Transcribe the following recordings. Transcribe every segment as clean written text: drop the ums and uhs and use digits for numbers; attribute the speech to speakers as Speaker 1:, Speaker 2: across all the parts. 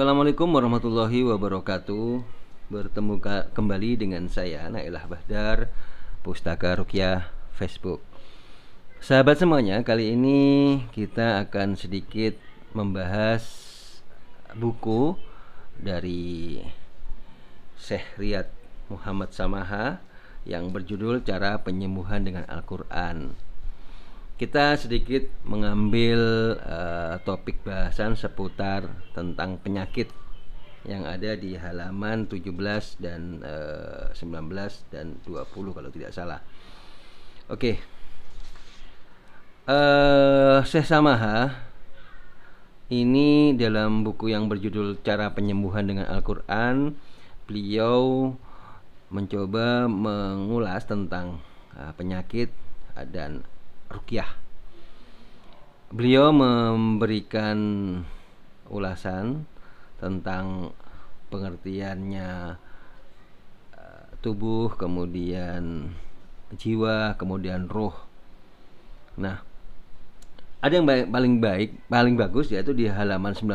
Speaker 1: Assalamualaikum warahmatullahi wabarakatuh. Bertemu kembali dengan saya Nailah Bahdar, Pustaka Ruqyah Facebook. Sahabat semuanya, kali ini kita akan sedikit membahas buku dari Syekh Riyad Muhammad Samaha yang berjudul Cara Penyembuhan dengan Al-Quran. Kita sedikit mengambil topik bahasan seputar tentang penyakit yang ada di halaman 17 dan 19 dan 20 kalau tidak salah. Oke. Syekh Samaha ini dalam buku yang berjudul Cara Penyembuhan dengan Al-Quran, beliau mencoba mengulas tentang penyakit dan ruqyah. Beliau memberikan ulasan tentang pengertiannya tubuh, kemudian jiwa, kemudian roh. Nah, ada yang paling bagus yaitu di halaman 19.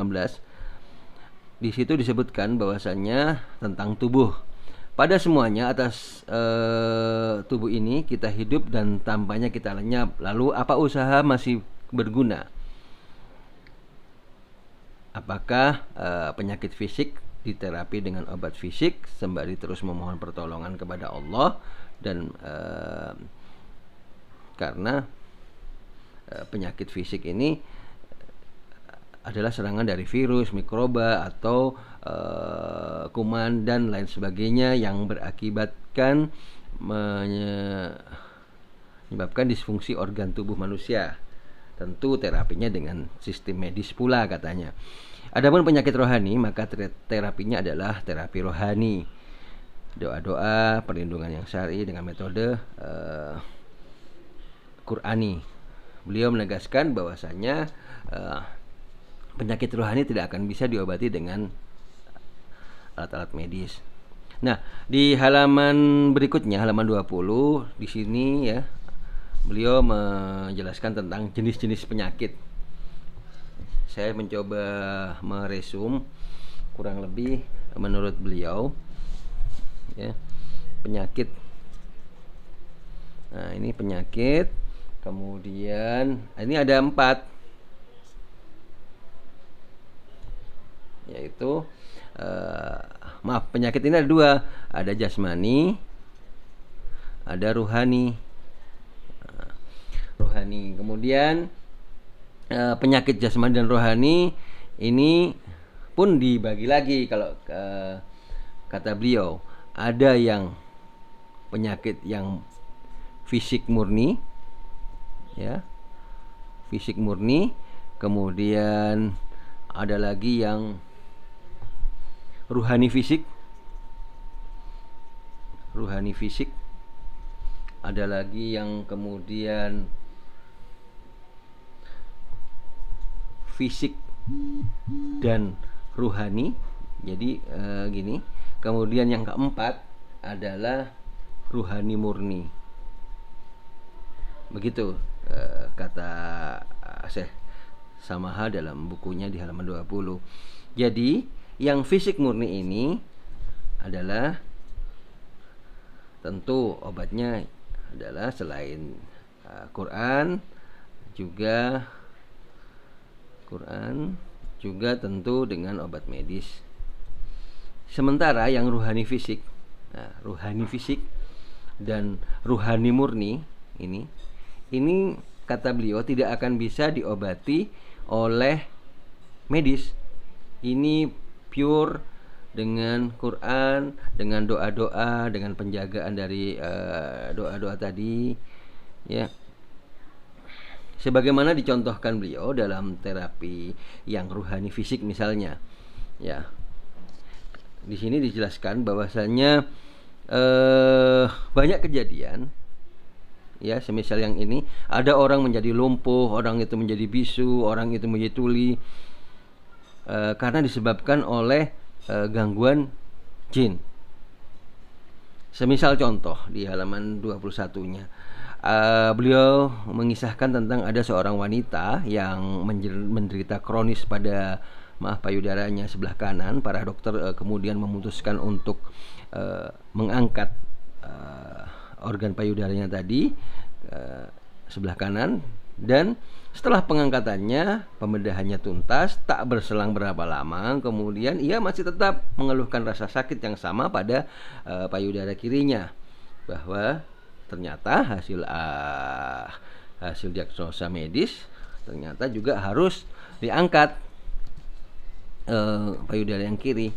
Speaker 1: Di situ disebutkan bahwasannya tentang tubuh. Pada semuanya atas tubuh ini kita hidup dan tampaknya kita lenyap. Lalu apa usaha masih berguna? Apakah penyakit fisik diterapi dengan obat fisik sembari terus memohon pertolongan kepada Allah dan karena penyakit fisik ini adalah serangan dari virus, mikroba atau kuman dan lain sebagainya yang berakibatkan menyebabkan disfungsi organ tubuh manusia. Tentu terapinya dengan sistem medis pula katanya. Adapun penyakit rohani, maka terapinya adalah terapi rohani. Doa-doa, perlindungan yang syar'i dengan metode Qur'ani. Beliau menegaskan bahwasanya penyakit rohani tidak akan bisa diobati dengan alat-alat medis. Nah, di halaman berikutnya, halaman 20, di sini ya, beliau menjelaskan tentang jenis-jenis penyakit. Saya mencoba meresum kurang lebih menurut beliau ya, penyakit. Nah, ini penyakit. Kemudian ini ada 4, yaitu penyakit ini ada 2, ada jasmani, ada ruhani. Kemudian penyakit jasmani dan rohani ini pun dibagi lagi. Kalau kata beliau, ada yang penyakit yang fisik murni ya, fisik murni. Kemudian ada lagi yang ruhani fisik. Ada lagi yang kemudian fisik dan ruhani. Jadi gini. Kemudian yang keempat adalah ruhani murni. Begitu kata Syekh Samaha dalam bukunya di halaman 20. Jadi yang fisik murni ini adalah tentu obatnya adalah selain Quran juga tentu dengan obat medis. Sementara yang ruhani fisik dan ruhani murni ini kata beliau tidak akan bisa diobati oleh medis. Ini pure dengan Quran, dengan doa-doa, dengan penjagaan dari doa-doa tadi ya. Sebagaimana dicontohkan beliau dalam terapi yang ruhani fisik misalnya. Ya. Di sini dijelaskan bahwasannya banyak kejadian ya, semisal yang ini, ada orang menjadi lumpuh, orang itu menjadi bisu, orang itu menjadi tuli karena disebabkan oleh gangguan jin. Semisal contoh di halaman 21-nya, beliau mengisahkan tentang ada seorang wanita yang menderita kronis pada payudaranya sebelah kanan. Para dokter kemudian memutuskan untuk mengangkat organ payudaranya tadi sebelah kanan, dan setelah pengangkatannya, pembedahannya tuntas, tak berselang berapa lama kemudian ia masih tetap mengeluhkan rasa sakit yang sama pada payudara kirinya, bahwa ternyata hasil diagnosa medis ternyata juga harus diangkat payudara yang kiri.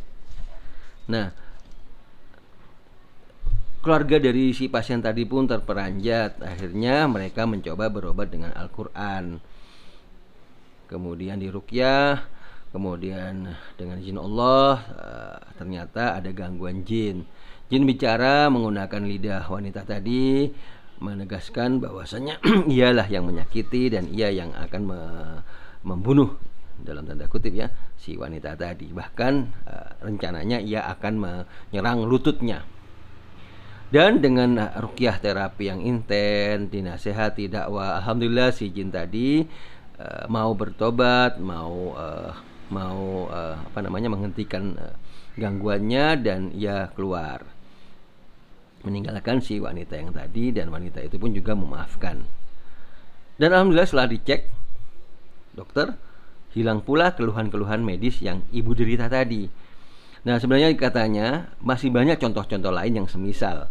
Speaker 1: Nah, keluarga dari si pasien tadi pun terperanjat. Akhirnya mereka mencoba berobat dengan Al-Quran, kemudian diruqyah, kemudian dengan izin Allah ternyata ada gangguan jin. Jin bicara menggunakan lidah wanita tadi, menegaskan bahwasanya ialah yang menyakiti dan ia yang akan membunuh, dalam tanda kutip ya, si wanita tadi. Bahkan rencananya ia akan menyerang lututnya. Dan dengan ruqyah terapi yang intens, dinasehati, dakwah, alhamdulillah si jin tadi mau bertobat, mau menghentikan gangguannya, dan ia keluar meninggalkan si wanita yang tadi, dan wanita itu pun juga memaafkan. Dan alhamdulillah setelah dicek dokter, hilang pula keluhan-keluhan medis yang ibu derita tadi. Nah, sebenarnya katanya masih banyak contoh-contoh lain yang semisal.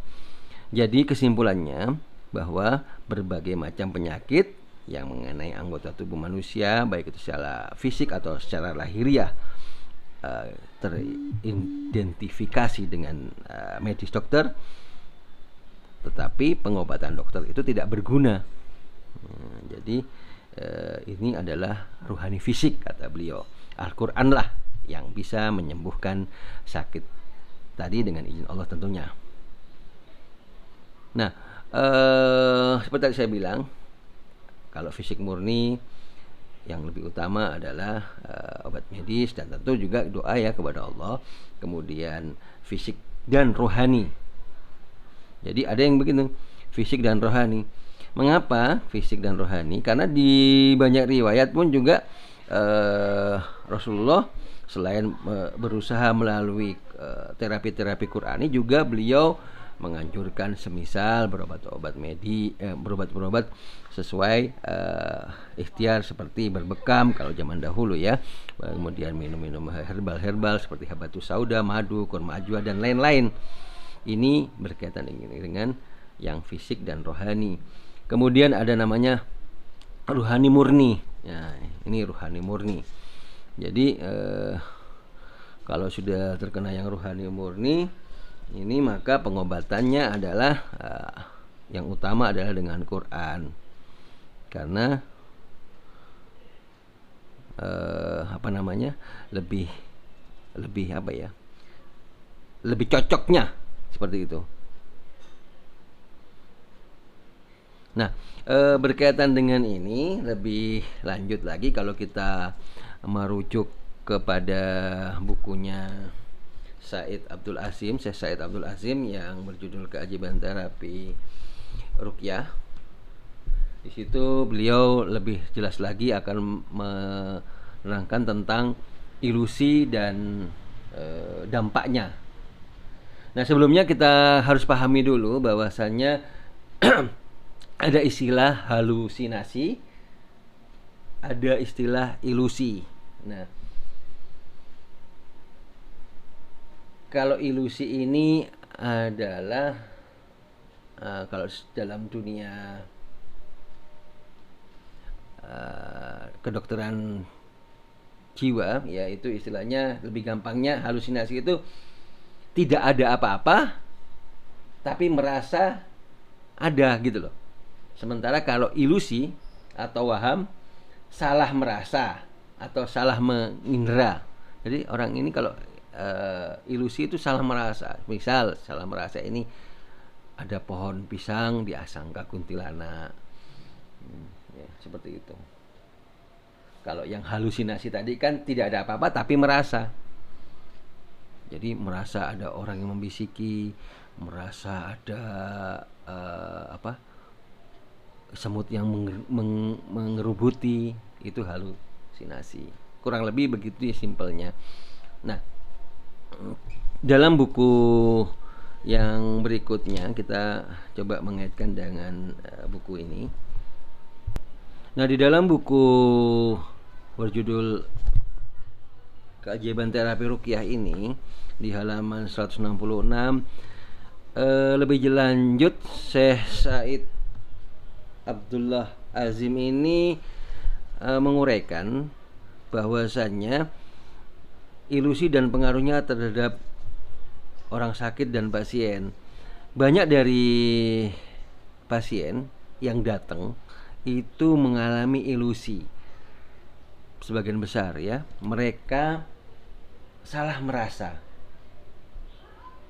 Speaker 1: Jadi kesimpulannya bahwa berbagai macam penyakit yang mengenai anggota tubuh manusia, baik itu secara fisik atau secara lahiriah, teridentifikasi dengan medis dokter, tetapi pengobatan dokter itu tidak berguna. Jadi ini adalah ruhani fisik, kata beliau. Al-Quran lah yang bisa menyembuhkan sakit tadi dengan izin Allah tentunya. Nah, seperti saya bilang, kalau fisik murni yang lebih utama adalah obat medis, dan tentu juga doa ya kepada Allah. Kemudian fisik dan rohani. Jadi ada yang begitu, fisik dan rohani. Mengapa fisik dan rohani? Karena di banyak riwayat pun juga Rasulullah selain berusaha melalui terapi-terapi Qurani, juga beliau menganjurkan semisal berobat-obat sesuai ikhtiar, seperti berbekam kalau zaman dahulu ya, kemudian minum-minum herbal seperti habatus sauda, madu, kurma ajwa, dan lain-lain. Ini berkaitan dengan yang fisik dan rohani. Kemudian ada namanya ruhani murni. Ya, ini ruhani murni. Jadi kalau sudah terkena yang ruhani murni ini, maka pengobatannya adalah yang utama adalah dengan Quran, karena lebih cocoknya seperti itu. Nah, berkaitan dengan ini lebih lanjut lagi, kalau kita merujuk kepada bukunya Syekh Said Abdul Azim yang berjudul Keajaiban Terapi Ruqyah. Di situ beliau lebih jelas lagi akan menerangkan tentang ilusi dan dampaknya. Nah, sebelumnya kita harus pahami dulu bahwasannya ada istilah halusinasi, ada istilah ilusi. Nah, kalau ilusi ini adalah kalau dalam dunia kedokteran jiwa, yaitu istilahnya lebih gampangnya, halusinasi itu tidak ada apa-apa tapi merasa ada gitu loh. Sementara kalau ilusi atau waham, salah merasa atau salah mengindra. Jadi orang ini kalau ilusi itu salah merasa. Misal salah merasa ini ada pohon pisang disangka kuntilanak, ya, seperti itu. Kalau yang halusinasi tadi kan tidak ada apa-apa tapi merasa. Jadi merasa ada orang yang membisiki, merasa ada semut yang mengerubuti, itu halusinasi. kurang lebih begitu ya simpelnya. Nah, dalam buku yang berikutnya kita coba mengaitkan dengan buku ini. Nah, di dalam buku berjudul Keajaiban Terapi Ruqyah ini di halaman 166 lebih lanjut Syekh Said Abdullah Azim ini menguraikan bahwasannya ilusi dan pengaruhnya terhadap orang sakit dan pasien. Banyak dari pasien yang datang itu mengalami ilusi. Sebagian besar ya, mereka salah merasa.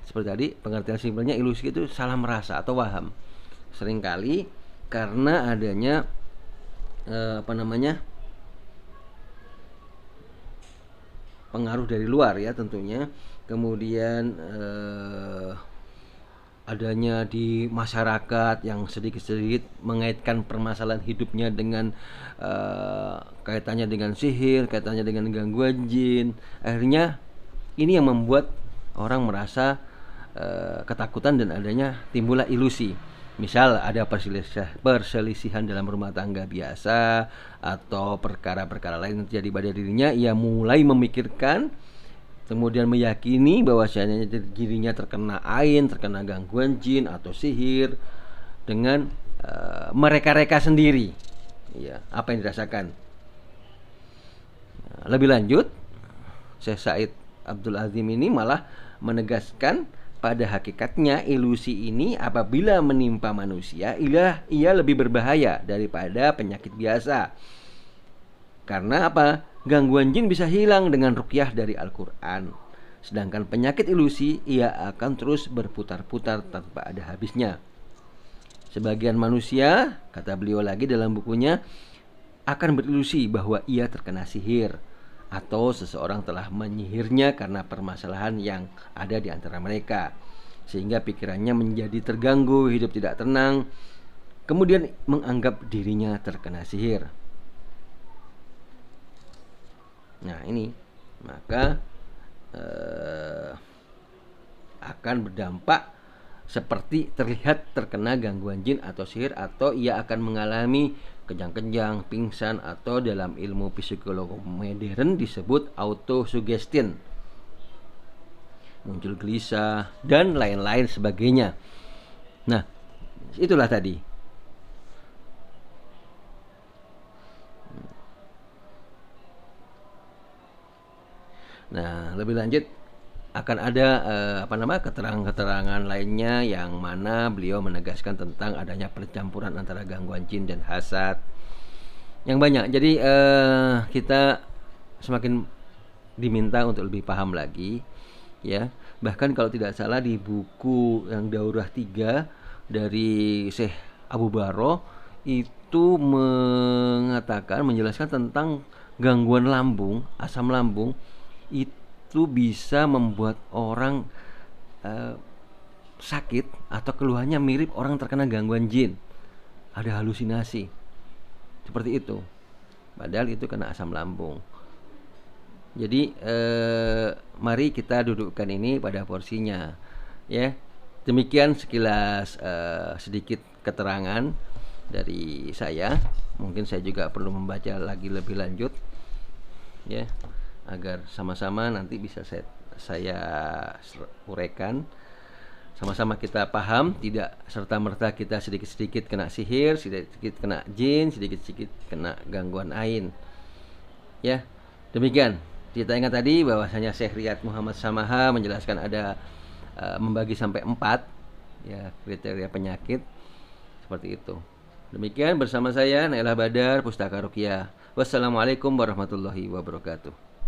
Speaker 1: Seperti tadi, pengertian simpelnya ilusi itu salah merasa atau waham. Seringkali karena adanya pengaruh dari luar ya tentunya. Kemudian adanya di masyarakat yang sedikit-sedikit mengaitkan permasalahan hidupnya dengan kaitannya dengan sihir, kaitannya dengan gangguan jin. Akhirnya ini yang membuat orang merasa ketakutan dan adanya timbullah ilusi. Misal ada perselisihan dalam rumah tangga biasa atau perkara-perkara lain yang terjadi pada dirinya, ia mulai memikirkan, kemudian meyakini bahwasanya dirinya terkena ain, terkena gangguan jin atau sihir dengan mereka-reka sendiri. Ya, apa yang dirasakan. Lebih lanjut, Syekh Said Abdul Azim ini malah menegaskan pada hakikatnya ilusi ini apabila menimpa manusia ia lebih berbahaya daripada penyakit biasa. Karena apa? Gangguan jin bisa hilang dengan ruqyah dari Al-Quran. Sedangkan penyakit ilusi ia akan terus berputar-putar tanpa ada habisnya. Sebagian manusia, kata beliau lagi dalam bukunya, akan berilusi bahwa ia terkena sihir atau seseorang telah menyihirnya karena permasalahan yang ada di antara mereka, sehingga pikirannya menjadi terganggu, hidup tidak tenang, kemudian menganggap dirinya terkena sihir. Nah ini maka akan berdampak seperti terlihat terkena gangguan jin atau sihir, atau ia akan mengalami kejang-kejang, pingsan, atau dalam ilmu psikologi modern disebut autosuggestion, muncul gelisah dan lain-lain sebagainya. Nah, itulah tadi. Nah, lebih lanjut akan ada keterangan-keterangan lainnya yang mana beliau menegaskan tentang adanya percampuran antara gangguan jin dan hasad yang banyak. Jadi kita semakin diminta untuk lebih paham lagi ya. Bahkan kalau tidak salah di buku yang Daurah 3 dari Syekh Abu Barroh itu menjelaskan tentang gangguan lambung, asam lambung itu bisa membuat orang sakit atau keluhannya mirip orang terkena gangguan jin. Ada halusinasi seperti itu, padahal itu kena asam lambung. Jadi mari kita dudukkan ini pada porsinya ya. Demikian sekilas sedikit keterangan dari saya. Mungkin saya juga perlu membaca lagi lebih lanjut ya, agar sama-sama nanti bisa saya uraikan, sama-sama kita paham, tidak serta-merta kita sedikit-sedikit kena sihir, sedikit-sedikit kena jin, sedikit-sedikit kena gangguan ain. Ya, demikian. Kita ingat tadi bahwasanya Syekh Riyad Muhammad Samaha menjelaskan ada membagi sampai 4 ya kriteria penyakit seperti itu. Demikian bersama saya Nailah Badar, Pustaka Ruqyah. Wassalamualaikum warahmatullahi wabarakatuh.